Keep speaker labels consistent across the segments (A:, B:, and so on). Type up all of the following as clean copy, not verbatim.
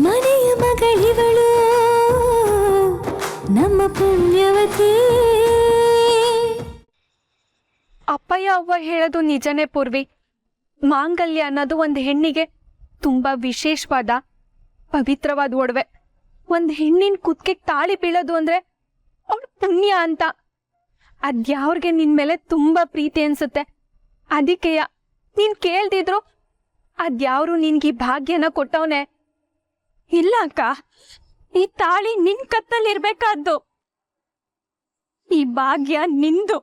A: ಮನೆಯ ಮಗಳಿವಳು ನಮ್ಮ ಪುಣ್ಯವತಿ.
B: ಅಪ್ಪಯ್ಯ ಅವ್ವ ಹೇಳೋದು ನಿಜನೇ ಪೂರ್ವಿ. ಮಾಂಗಲ್ಯ ಅನ್ನೋದು ಒಂದು ಹೆಣ್ಣಿಗೆ ತುಂಬಾ ವಿಶೇಷವಾದ ಪವಿತ್ರವಾದ ಒಡವೆ. ಒಂದು ಹೆಣ್ಣಿನ ಕುತ್ತಿಗೆ ತಾಳಿ ಬೀಳೋದು ಅಂದ್ರೆ ಅವಳ ಪುಣ್ಯ ಅಂತ. ಅದ್ಯಾವ್ರಿಗೆ ನಿನ್ ಮೇಲೆ ತುಂಬಾ ಪ್ರೀತಿ ಅನ್ಸುತ್ತೆ. ಅದಕ್ಕೆಯ ನೀನ್ ಕೇಳ್ದಿದ್ರು ಅದ್ಯಾವ್ರು ನಿನ್ಗೆ ಈ ಭಾಗ್ಯನ ಕೊಟ್ಟವನೆ. ಇಲ್ಲ ಅಕ್ಕ, ಈ ತಾಳಿ ನಿನ್ ಕತ್ತಲ್ಲಿರ್ಬೇಕಾದ್ದು. ಈ ಭಾಗ್ಯ ನಿಂದು.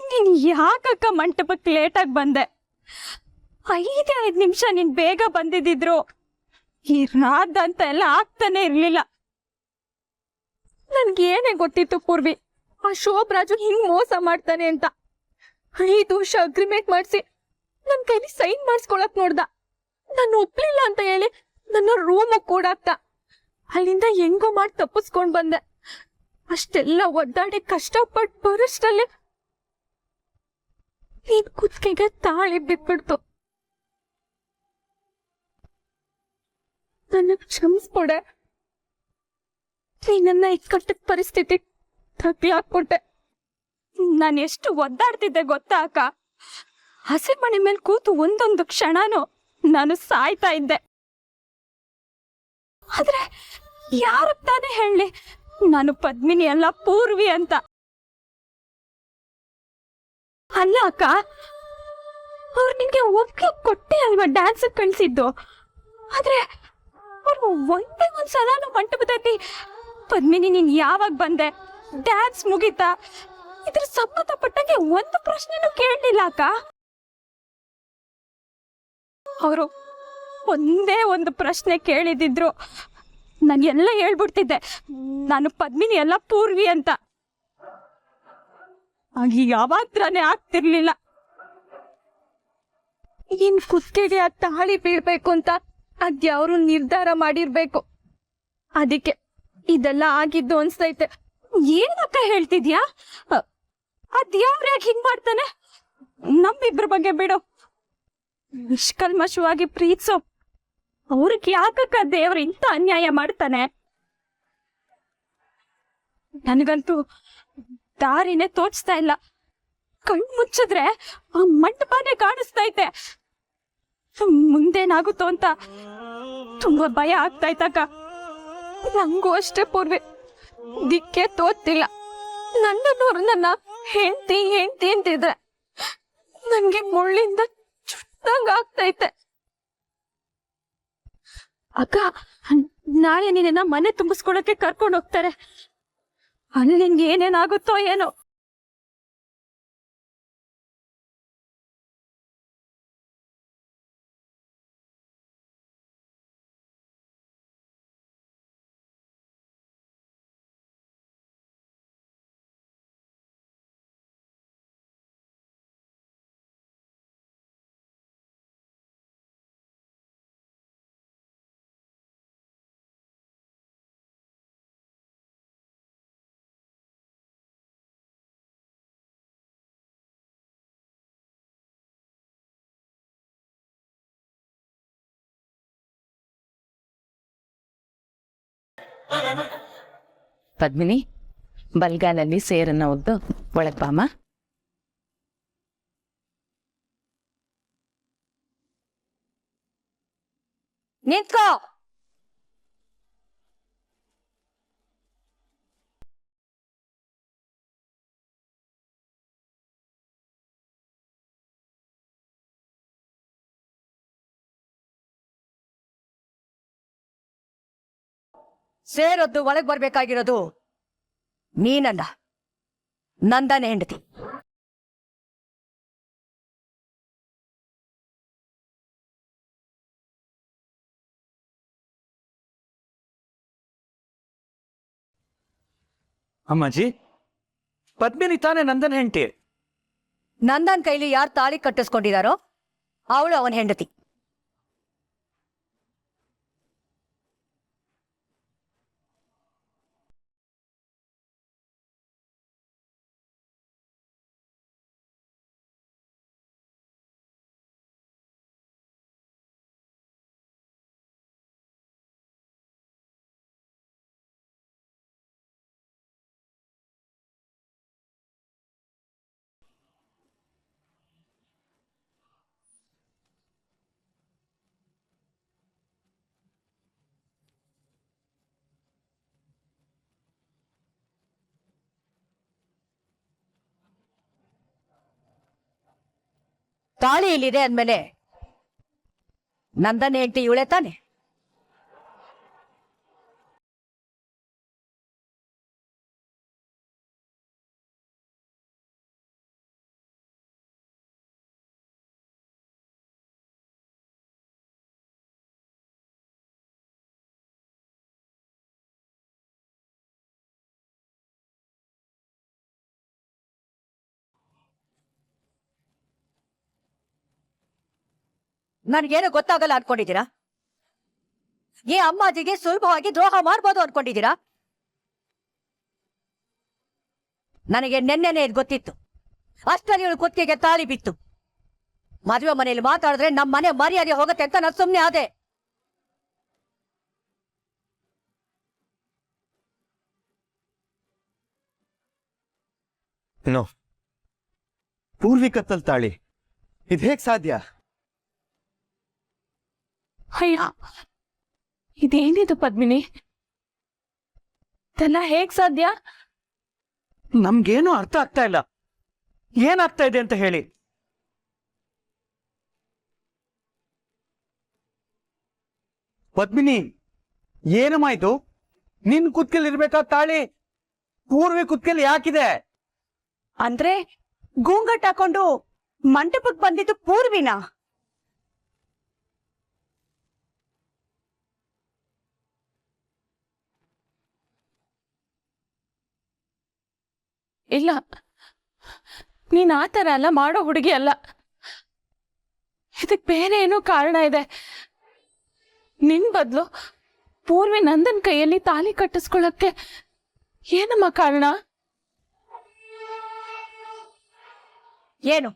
B: ನೀನ್ ಯಾಕಕ್ಕ ಮಂಟಪಕ್ಕೆ ಲೇಟಾಗಿ ಬಂದೆ? 5 ನಿಮಿಷ ನೀನ್ ಬೇಗ ಬಂದಿದ್ರು ಈ ರಾದ್ ಅಂತ ಎಲ್ಲ ಆಗ್ತಾನೆ ಇರ್ಲಿಲ್ಲ. ನನ್ಗೇನೇ ಗೊತ್ತಿತ್ತು ಪೂರ್ವಿ, ಆ ಶೋಭರಾಜು ಹಿಂಗ್ ಮೋಸ ಮಾಡ್ತಾನೆ ಅಂತ. 5 ವರ್ಷ ಅಗ್ರಿಮೆಂಟ್ ಮಾಡಿಸಿ ನನ್ ಕೈಲಿ ಸೈನ್ ಮಾಡಿಸ್ಕೊಳಕ್ ನೋಡ್ದ. ನಾನು ಒಪ್ಲಿಲ್ಲ ಅಂತ ಹೇಳಿ ನನ್ನ ರೂಮ್ ಕೂಡಾಕ್ತ. ಅಲ್ಲಿಂದ ಹೆಂಗೋ ಮಾಡಿ ತಪ್ಪಿಸ್ಕೊಂಡ್ ಬಂದೆ. ಅಷ್ಟೆಲ್ಲ ಒದ್ದಾಡಿ ಕಷ್ಟಪಟ್ಟು ಬರೋಷ್ಟಲ್ಲೇ ನೀನ್ ಕುತ್ತಿಗೆಗೆ ತಾಳಿ ಬಿದ್ಬಿಡ್ತು. ನನ್ನ ಕ್ಷಮಿಸ್ಕೊಡೆ. ನೀನನ್ನ ಇಕ್ಕಟ್ಟದ ಪರಿಸ್ಥಿತಿ ತಪ್ಪಿ ಹಾಕ್ಬಿಟ್ಟೆ. ನಾನು ಎಷ್ಟು ಒದ್ದಾಡ್ತಿದ್ದೆ ಗೊತ್ತಾ ಅಕ್ಕ? ಹಸೆ ಮನೆ ಮೇಲೆ ಕೂತು ಒಂದೊಂದು ಕ್ಷಣನೂ ನಾನು ಸಾಯ್ತಾ ಇದ್ದೆ. ಆದ್ರೆ ಯಾರಕ್ ತಾನೇ ಹೇಳಿ ನಾನು ಪದ್ಮಿನಿ ಅಲ್ಲ ಪೂರ್ವಿ ಅಂತ? ಅಲ್ಲ ಅಕ್ಕ, ಅವ್ರು ನಿನ್ಗೆ ಒಪ್ಪಿಗೆ ಕೊಟ್ಟೆ ಅಲ್ವಾ ಡ್ಯಾನ್ಸ್ ಕಳ್ಸಿದ್ದು. ಆದ್ರೆ ಅವ್ರು ಒಂದ್ಸಲ ಮಂಟಪದಲ್ಲಿ ಪದ್ಮಿನಿ ನೀನ್ ಯಾವಾಗ ಬಂದೆ, ಡ್ಯಾನ್ಸ್ ಮುಗೀತಾ, ಇದ್ರ ಸಂಬಂಧಪಟ್ಟಂಗೆ ಒಂದು ಪ್ರಶ್ನೆನೂ ಕೇಳಲಿಲ್ಲ ಅಕ್ಕ. ಅವರು ಒಂದೇ ಒಂದು ಪ್ರಶ್ನೆ ಕೇಳಿದಿದ್ರು ನಾನು ಎಲ್ಲ ಹೇಳ್ಬಿಡ್ತಿದ್ದೆ, ನಾನು ಪದ್ಮಿನಿ ಎಲ್ಲ ಪೂರ್ವಿ ಅಂತ. ಆಗ ಯಾವಾಗ್ತಾನೆ ಆಗ್ತಿರ್ಲಿಲ್ಲ. ಇನ್ ಕುತ್ತಿಗೆಗೆ ಆ ತಾಳಿ ಬೀಳ್ಬೇಕು ಅಂತ ಅದ್ಯಾವ್ರು ನಿರ್ಧಾರ ಮಾಡಿರ್ಬೇಕು. ಅದಕ್ಕೆ ಇದೆಲ್ಲ ಆಗಿದ್ದು ಅನ್ಸ್ತೈತೆ. ಏನಕ್ಕ ಹೇಳ್ತಿದ್ಯಾ? ಅದ್ಯಾವ್ರ್ಯಾಗ ಹಿಂಗ್ ಮಾಡ್ತಾನೆ? ನಮ್ಮಿಬ್ರ ಬಗ್ಗೆ ಬಿಡು. ನಿಷ್ಕಲ್ಮಶವಾಗಿ ಪ್ರೀತಿಸೋ ಅವ್ರಿಗೆ ಯಾಕಕ್ಕ ದೇವ್ರು ಇಂಥ ಅನ್ಯಾಯ ಮಾಡ್ತಾನೆ? ನನಗಂತೂ ದಾರಿನೇ ತೋಚ್ತಾ ಇಲ್ಲ. ಕಣ್ ಮುಚ್ಚಿದ್ರೆ ಆ ಮಂಟಪನೇ ಕಾಣಿಸ್ತೈತೆ. ಮುಂದೇನಾಗುತ್ತೋ ಅಂತ ತುಂಬಾ ಭಯ ಆಗ್ತಾಯ್ತಕ್ಕ. ನಂಗೂ ಅಷ್ಟೇ ಪೂರ್ವಿ, ದಿಕ್ಕೆ ತೋಚ್ತಿಲ್ಲ. ನನ್ನೋರು ನನ್ನ ಹೆಂಡ್ತಿ ಅಂತಿದ್ರೆ ನನ್ಗೆ ಮುಳ್ಳಿಂದ ಚುಟ್ಟಂಗ ಆಗ್ತೈತೆ. ಅಕ್ಕ, ನಾಳೆ ನೀನನ್ನ ಮನೆ ತುಂಬಿಸ್ಕೊಳಕ್ಕೆ ಕರ್ಕೊಂಡು ಹೋಗ್ತಾರೆ. ಅಲ್ಲಿ ನಿನ್ಗೆ ಏನೇನಾಗುತ್ತೋ ಏನೋ.
C: ಪದ್ಮಿನಿ, ಬಲ್ಗಾಲಲ್ಲಿ ಸೇರನ್ನ ಒದ್ದು ಒಳಗ್ ಬಾಮ.
B: ನಿಂತ್ಕೋ.
D: ಸೇರೊದ್ದು ಒಳಗ್ ಬರ್ಬೇಕಾಗಿರೋದು ನೀನಲ್ಲ, ನಂದನೇ ಹೆಂಡತಿ.
E: ಅಮ್ಮಾಜಿ, ಪದ್ಮಿನಿ ತಾನೇ ನಂದನ್ ಹೆಂಡತಿ.
D: ನಂದನ್ ಕೈಲಿ ಯಾರು ತಾಳಿ ಕಟ್ಟಿಸ್ಕೊಂಡಿದಾರೋ ಅವಳು ಅವನ ಹೆಂಡತಿ. ತಾಳಿ ಇಲ್ಲಿದೆ ಅಂದ್ಮೇಲೆ ನಂದನ್ ಹೆಂಡತಿ ಇವಳೆ ತಾನೆ? ನನ್ಗೇನು ಗೊತ್ತಾಗಲ್ಲ ಅನ್ಕೊಂಡಿದ್ದೀರಾ? ಈ ಅಮ್ಮಾಜಿಗೆ ಸುಲಭವಾಗಿ ದ್ರೋಹ ಮಾಡ್ಬೋದು ಅನ್ಕೊಂಡಿದ್ದೀರಾ? ನನಗೆ ನೆನ್ನೆನೆ ಇದು ಗೊತ್ತಿತ್ತು. ಅಷ್ಟರಲ್ಲಿ ಇವಳು ಕುತ್ತಿಗೆಗೆ ತಾಳಿ ಬಿತ್ತು. ಮದುವೆ ಮನೆಯಲ್ಲಿ ಮಾತಾಡಿದ್ರೆ ನಮ್ಮ ಮನೆ ಮರ್ಯಾದೆ ಹೋಗುತ್ತೆ ಅಂತ ನಾನು ಸುಮ್ಮನೆ ಆದೆ.
E: ನೋ, ಪೂರ್ವಿ ಕತ್ತಲ್ ತಾಳಿ ಇದು ಹೇಗ್ ಸಾಧ್ಯ?
C: ಅಯ್ಯ, ಇದೇನಿದು ಪದ್ಮಿನಿ? ಇದೆಲ್ಲ ಹೇಗ್ ಸಾಧ್ಯ?
E: ನಮ್ಗೇನು ಅರ್ಥ ಆಗ್ತಾ ಇಲ್ಲ. ಏನಾಗ್ತಾ ಇದೆ ಅಂತ ಹೇಳಿ. ಪದ್ಮಿನಿ, ಏನಮ್ಮ ಇದು? ನಿನ್ ಕುತ್ಕೆಲ್ ಇರ್ಬೇಕಾದ ತಾಳಿ ಪೂರ್ವಿ ಕುತ್ಕೆಲ್ ಯಾಕಿದೆ?
F: ಅಂದ್ರೆ ಗೂಂಗಟ್ ಹಾಕೊಂಡು ಮಂಟಪಕ್ಕೆ ಬಂದಿದ್ದು ಪೂರ್ವಿನ?
C: ಇಲ್ಲ, ನೀನ್ ಆ ಥರ ಎಲ್ಲ ಮಾಡೋ ಹುಡುಗಿ ಅಲ್ಲ. ಇದಕ್ ಬೇರೆ ಏನೋ ಕಾರಣ ಇದೆ. ನಿನ್ ಬದಲು ಪೂರ್ವಿ ನಂದನ್ ಕೈಯಲ್ಲಿ ತಾಲಿ ಕಟ್ಟಿಸ್ಕೊಳ್ಳಕ್ಕೆ ಏನಮ್ಮ ಕಾರಣ?
D: ಏನು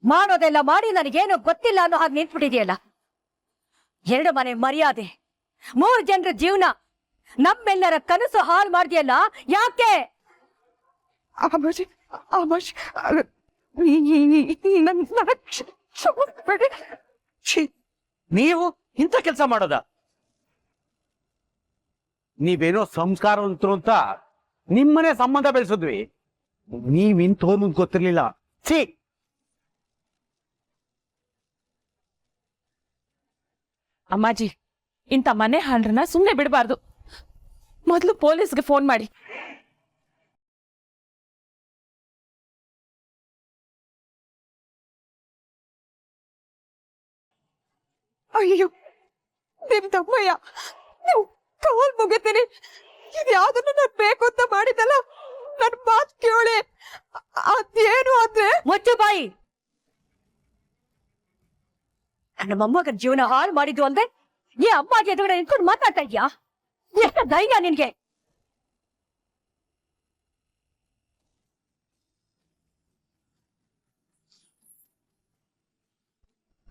D: ಮಾಡೋದೆಲ್ಲ ಮಾಡಿ ನನಗೇನು ಗೊತ್ತಿಲ್ಲ ಅನ್ನೋ ಹಾಗೆ ನಿಂತ್ಬಿಟ್ಟಿದೆಯಲ್ಲ. 2 ಮನೆ ಮರ್ಯಾದೆ, 3 ಜನರ ಜೀವನ, ನಮ್ಮೆಲ್ಲರ ಕನಸು ಹಾಳು ಮಾಡ್ದಿಯಲ್ಲ, ಯಾಕೆ?
E: ನೀವು ಇಂಥ ಕೆಲಸ ಮಾಡೋದ? ನೀವೇನೋ ಸಂಸ್ಕಾರವಂತರು ಅಂತ ನಿಮ್ಮನೆ ಸಂಬಂಧ ಬೆಳೆಸಿದ್ವಿ. ನೀವ್ ಇಂಥವ್ರು ಗೊತ್ತಿರ್ಲಿಲ್ಲ. ಛೀ!
C: ಅಮ್ಮಾಜಿ, ಇಂಥ ಮನೆ ಹಾಂಡ್ರನ್ನ ಸುಮ್ಮನೆ ಬಿಡಬಾರ್ದು. ಮೊದಲು ಪೊಲೀಸ್ಗೆ ಫೋನ್ ಮಾಡಿ.
F: ಅಯ್ಯೋ, ನಿಮ್ ತಮ್ಮಯ್ಯ, ನೀವು ಕಾಲ್ ಮುಗಿತೀನಿ. ಇದ್ಯಾವ್ದನ್ನ ನಾನು ಬೇಕು ಅಂತ ಮಾಡಿದಲ್ಲ, ನನ್ ಮಾತು ಕೇಳಿ. ಅದೇನು ಅಂದ್ರೆ
D: ಮುಚ್ಚು ಬಾಯಿ. ನನ್ನ ಮೊಮ್ಮಗನ ಜೀವನ ಹಾಳು ಮಾಡಿದ್ದು ಅಂದ್ರೆ ಈ ಅಮ್ಮಾಜಿ ಎದುರುಗಡೆ ನಿಂತ್ಕೊಂಡು ಮಾತಾಡ್ತಾ ಇದ್ಯಾ? ಎಷ್ಟು ಧೈರ್ಯ ನಿನ್ಗೆ?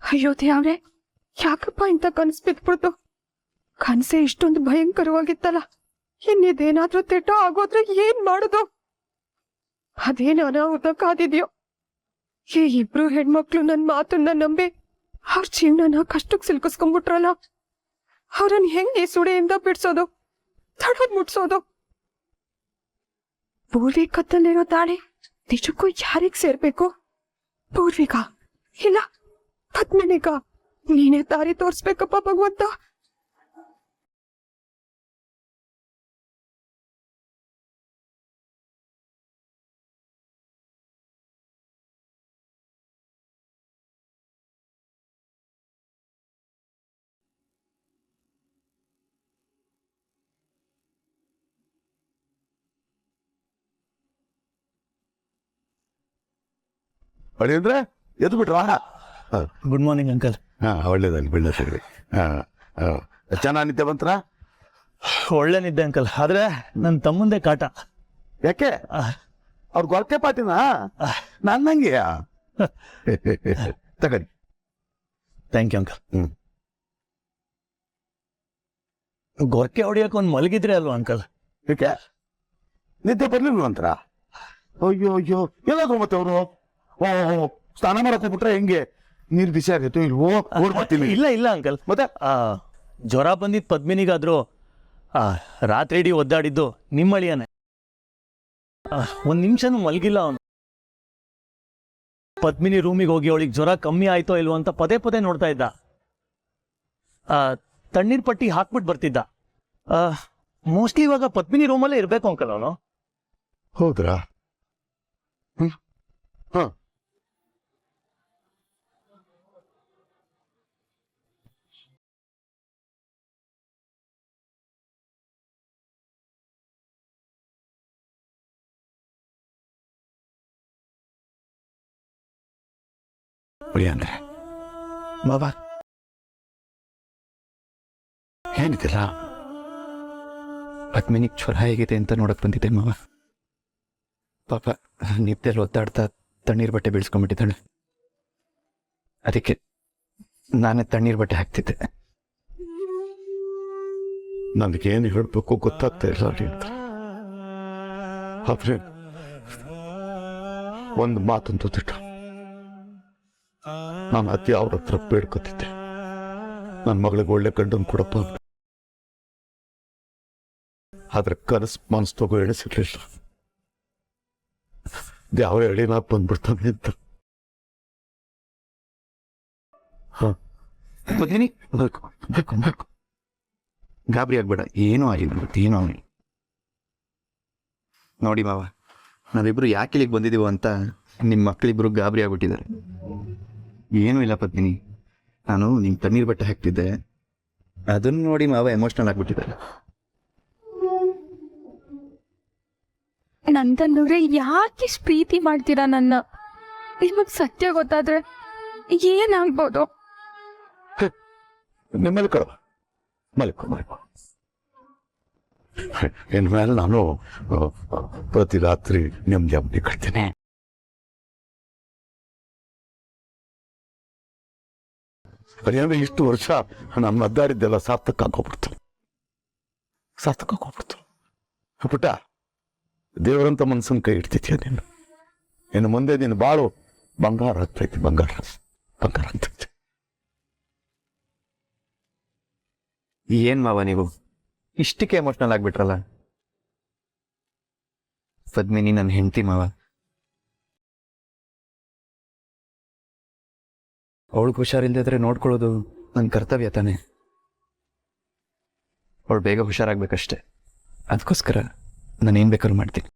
F: ಅಯ್ಯೋ ದೇವ್ರೆ, ಯಾಕಪ್ಪ ಇಂಥ ಕನಸು ಬಿದ್ಬಿಡ್ತು? ಕನಸೆ ಇಷ್ಟೊಂದು ಭಯಂಕರವಾಗಿತ್ತಲ್ಲ. ಇನ್ನಿದೇನಾದ್ರೂ ತಿಟ್ಟ ಆಗೋದ್ರೆ ಏನ್ ಮಾಡುದು? ಅದೇನು ಅನಾಹುತ ಕಾದಿದ್ಯೋ? ಈ 2 ಹೆಣ್ಮಕ್ಳು ನನ್ ಮಾತನ್ನ ನಂಬಿ ಅವ್ರ ಜೀವನನ ಕಷ್ಟಕ್ಕೆ ಸಿಲ್ಕಿಸ್ಕೊಂಡ್ಬಿಟ್ರಲ್ಲ. ಅವ್ರನ್ನ ಹೆಂಗ್ ಈ ಸುಡೆಯಿಂದ ಬಿಡ್ಸೋದು, ತಡದ್ ಮುಟ್ಸೋದು? ಪೂರ್ವಿ ಕತ್ತಲ್ಲಿರೋ ತಾಳಿ ನಿಜಕ್ಕೂ ಯಾರಿಗ್ ಸೇರ್ಬೇಕು? ಪೂರ್ವಿಗ ಇಲ್ಲ ಪದ್ಮಿನಿಗ? ನೀನೇ ದಾರಿ ತೋರ್ಸ್ಬೇಕಪ್ಪ ಭಗವಂತ.
G: ಅಳಿಯಂದ್ರೆ ಎದ್ದು ಬಿಟ್ರಾ?
E: Good morning uncle.
G: ಒಳ್ಳೇದಾಗಿ ಬಿಡ ಸರಿ. ಚೆನ್ನಾಗಿ ನಿದ್ದೆ ಬಂತ್ರ?
E: ಒಳ್ಳೆ ನಿದ್ದೆ ಅಂಕಲ್, ಆದ್ರೆ ನನ್ನ ತಮ್ಮಂದೇ ಕಾಟ.
G: ಯಾಕೆ? ಅವ್ರ ಗೊರಕೆ ಪಾಟಿನ ನನ್ನಂಗೆ ತಗಡಿ.
E: Thank you uncle. ಗೊರಕೆ ಹೊಡಿಯಕ್ಕೆ ಒಂದು ಮಲಗಿದ್ರೆ ಅಲ್ವಾ ಅಂಕಲ್?
G: ಯಾಕೆ ನಿದ್ದೆ ಬರ್ಲಿಲ್ವಂತ್ರ? ಅಯ್ಯೋ ಅಯ್ಯೋ, ಎಲ್ಲಾದ್ರು ಮತ್ತೆ ಅವರು ಸ್ನಾನ ಮಾಡಕ್ ಹೋಗ್ಬಿಟ್ರೆ ಹೆಂಗೆ? ನೀರು ಬಿಸಿ ಆಗೈತು ಇಲ್ವೋ? ಓಡ್ಬರ್ತೀನಿ.
E: ಇಲ್ಲ ಇಲ್ಲ ಅಂಕಲ್, ಮತ್ತೆ ಜ್ವರ ಬಂದಿದ್ದು ಪದ್ಮಿನಿಗಾದ್ರು ರಾತ್ರಿ ಇಡೀ ಒದ್ದಾಡಿದ್ದು ನಿಮ್ಮಳಿಯನೇ. 1 ನಿಮಿಷನೂ ಮಲಗಿಲ್ಲ ಅವನು.
H: ಪದ್ಮಿನಿ ರೂಮಿಗೆ ಹೋಗಿ ಅವಳಿಗೆ ಜ್ವರ ಕಮ್ಮಿ ಆಯ್ತೋ ಇಲ್ವೋ ಅಂತ ಪದೇ ಪದೇ ನೋಡ್ತಾ ಇದ್ದ. ತಣ್ಣೀರ್ ಪಟ್ಟಿ ಹಾಕ್ಬಿಟ್ಟು ಬರ್ತಿದ್ದ. ಮೋಸ್ಟ್ಲಿ ಇವಾಗ ಪದ್ಮಿನಿ ರೂಮಲ್ಲೇ ಇರ್ಬೇಕು ಅಂಕಲ್ ಅವನು.
G: ಹೌದ್ರಾ? ಹ. ಅಂದ್ರೆ ಬಾಬಾ ಏನಿದೆಲ್ಲ?
I: ಪದ್ಮಿನಿಗೆ ಜ್ವರ ಹೇಗಿದೆ ಅಂತ ನೋಡಕ್ ಬಂದಿದ್ದೆ ಮಾವ. ಪಾಪ ನಿದ್ದೆಲ್ಲಿ ಒದ್ದಾಡ್ತಾ ತಣ್ಣೀರ್ ಬಟ್ಟೆ ಬೀಳ್ಸ್ಕೊಂಡ್ಬಿಟ್ಟಿದ್ದಾಳೆ. ಅದಕ್ಕೆ ನಾನೇ ತಣ್ಣೀರ್ ಬಟ್ಟೆ ಹಾಕ್ತಿದ್ದೆ.
G: ನನಗೇನು ಹೇಳ್ಬೇಕು ಗೊತ್ತಾಗ್ತಾ ಇಲ್ಲ ರೀ ಅಂತ. ಆದ್ರೆ ಒಂದು ಮಾತಂತೂ ತಿಟ್ಟ, ನಾನು ಅತಿ ಅವ್ರ ಹತ್ರ ಬೇಡ್ಕೊತಿದ್ದೆ, ನನ್ನ ಮಗಳಿಗೆ ಒಳ್ಳೆ ಗಂಡನ್ ಕೊಡಪ್ಪ. ಆದ್ರೆ ಕನಸು ಮನಸ್ಸು ತಗೋ ಎಣಿಸಿರ್ಲಿಲ್ಲ. ಯಾವ ಎಳಿನ ಬಂದ್ಬಿಡ್ತಾನೆ ಅಂತ.
I: ಪದ್ಮಿನಿ ಬೇಕು ಗಾಬರಿ ಆಗ್ಬೇಡ, ಏನೂ ಆಗಿಲ್ಲ, ಏನೂ ಆಗಿಲ್ಲ. ನೋಡಿ ಮಾವ, ನಾವಿಬ್ರು ಯಾಕೆ ಇಲ್ಲಿಗೆ ಬಂದಿದ್ದೀವೋ ಅಂತ ನಿಮ್ಮ ಮಕ್ಕಳಿಬ್ರು ಗಾಬರಿ ಆಗ್ಬಿಟ್ಟಿದ್ದಾರೆ. ಏನೂ ಇಲ್ಲ ಪದ್ಮಿನಿ, ನಾನು ನಿಮ್ ತಣ್ಣೀರ್ ಬಟ್ಟೆ ಹಾಕ್ತಿದ್ದೆ, ಅದನ್ನು ನೋಡಿ ಮಾವ ಎಮೋಷನಲ್ ಆಗ್ಬಿಟ್ಟಿದ್ದಾರೆ.
B: ನಂದನ್ನವ್ರೆ ಯಾಕೆ ಪ್ರೀತಿ ಮಾಡ್ತೀರಾ ನನ್ನ? ನಿಮಗ್ ಸತ್ಯ ಗೊತ್ತಾದ್ರೆ ಏನಾಗ್ಬೋದು?
G: ನಿಮ್ಮಲ್ಲಿ ಕಳ ಮಲ್ಕೊ. ಇನ್ಮೇಲೆ ನಾನು ಪ್ರತಿ ರಾತ್ರಿ ನೆಮ್ಮದಿ ಕಟ್ತೇನೆ. ಅದೇನಂದ್ರೆ ಇಷ್ಟು ವರ್ಷ ನಾನು ಮದ್ದಾಡಿದ್ದೆಲ್ಲ ಸಾರ್ಥಕ ಆಗೋಗ್ಬಿಡ್ತು. ಪುಟ್ಟ, ದೇವರಂತ ಮನ್ಸನ್ ಕೈ ಇಡ್ತಿದ್ಯ ನೀನು. ಇನ್ನು ಮುಂದೆ ನೀನು ಬಾಳು ಬಂಗಾರ ಆಗ್ತೈತಿ, ಬಂಗಾರ ಆಗ್ತೈತಿ.
I: ಏನ್ ಮಾವ ನೀವು ಇಷ್ಟಕ್ಕೆ ಎಮೋಷನಲ್ ಆಗ್ಬಿಟ್ರಲ್ಲ? ಪದ್ಮಿನಿ ನನ್ನ ಹೆಂಡತಿ ಮಾವ. ಅವಳಿಗೆ ಹುಷಾರಿಲ್ದಿದ್ರೆ ನೋಡ್ಕೊಳ್ಳೋದು ನನ್ನ ಕರ್ತವ್ಯ ತಾನೆ. ಅವಳು ಬೇಗ ಹುಷಾರಾಗ್ಬೇಕಷ್ಟೆ. ಅದಕ್ಕೋಸ್ಕರ ನಾನೇನ್ ಬೇಕಾದ್ರೂ ಮಾಡ್ತೀನಿ.